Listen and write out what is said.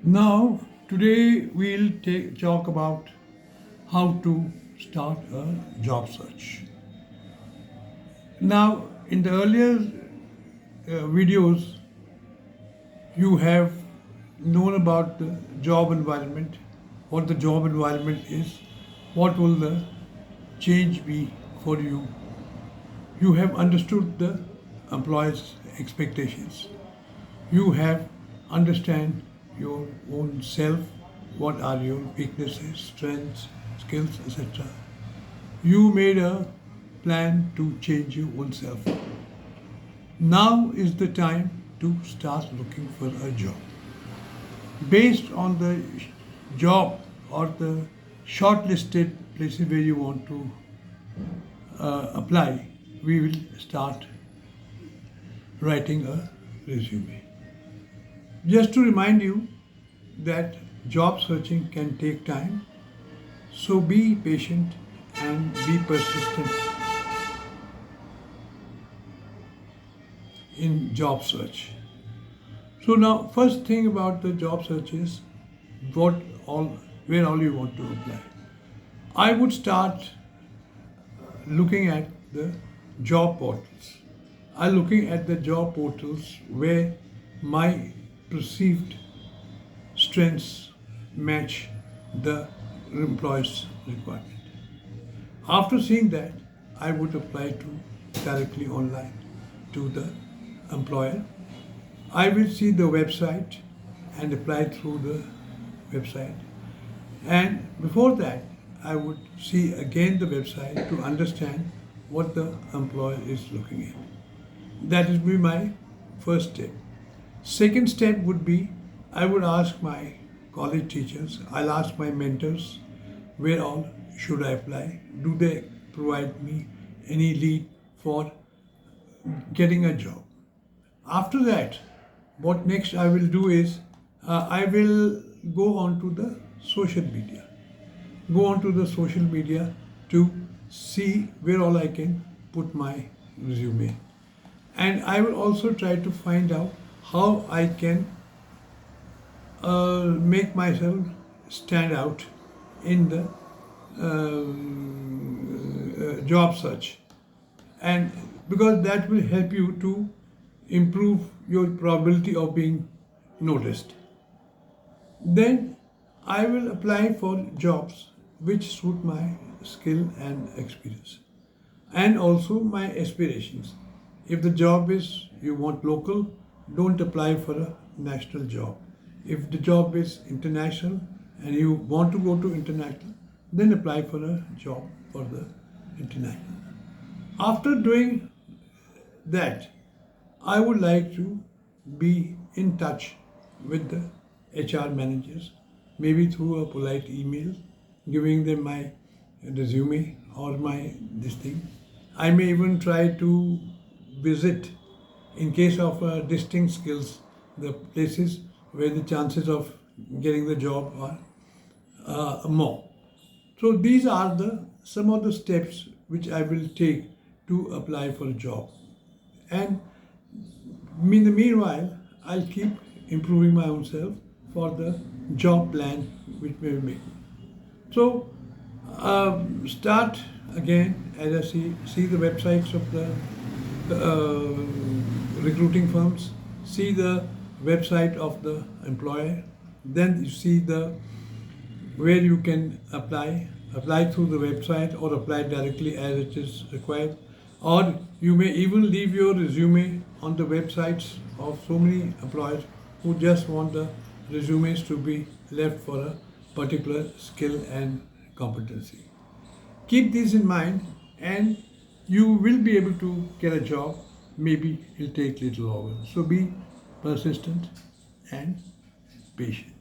Now, today we'll talk about how to start a job search. Now, in the earlier videos, you have known about the job environment, what the job environment is, what will the change be for you. You have understood the employer's expectations. You have understand your own self, what are your weaknesses, strengths, skills, etc. You made a plan to change your own self. Now is the time to start looking for a job. Based on the job or the shortlisted places where you want to apply, we will start writing a resume. Just to remind you that job searching can take time, so be patient and be persistent in job search. So now, first thing about the job search is where all you want to apply. I would start looking at the job portals. I'm looking at the job portals where my perceived strengths match the employer's requirement. After seeing that, I would apply directly online to the employer. I will see the website and apply through the website. And before that, I would see again the website to understand what the employer is looking at. That will be my first step. Second step would be I would ask my college teachers, I'll ask my mentors, where all should I apply? Do they provide me any lead for getting a job? After that, what next I will do is I will go on to the social media. Go on to the social media to see where all I can put my resume. And I will also try to find out how I can make myself stand out in the job search. And because that will help you to improve your probability of being noticed. Then I will apply for jobs which suit my skill and experience and also my aspirations. If the job is you want local, don't apply for a national job. If the job is international and you want to go to international, then apply for a job for the international. After doing that, I would like to be in touch with the HR managers, maybe through a polite email, giving them my resume or my this thing. I may even try to visit, in case of distinct skills, the places where the chances of getting the job are more. So these are some of the steps which I will take to apply for a job. And in the meanwhile, I'll keep improving my own self for the job plan which we will make. So start again as I see the websites of the recruiting firms, see the website of the employer, then you see where you can apply through the website or apply directly as it is required, or you may even leave your resume on the websites of so many employers who just want the resumes to be left for a particular skill and competency. Keep these in mind and you will be able to get a job. Maybe it'll take a little longer. So be persistent and patient.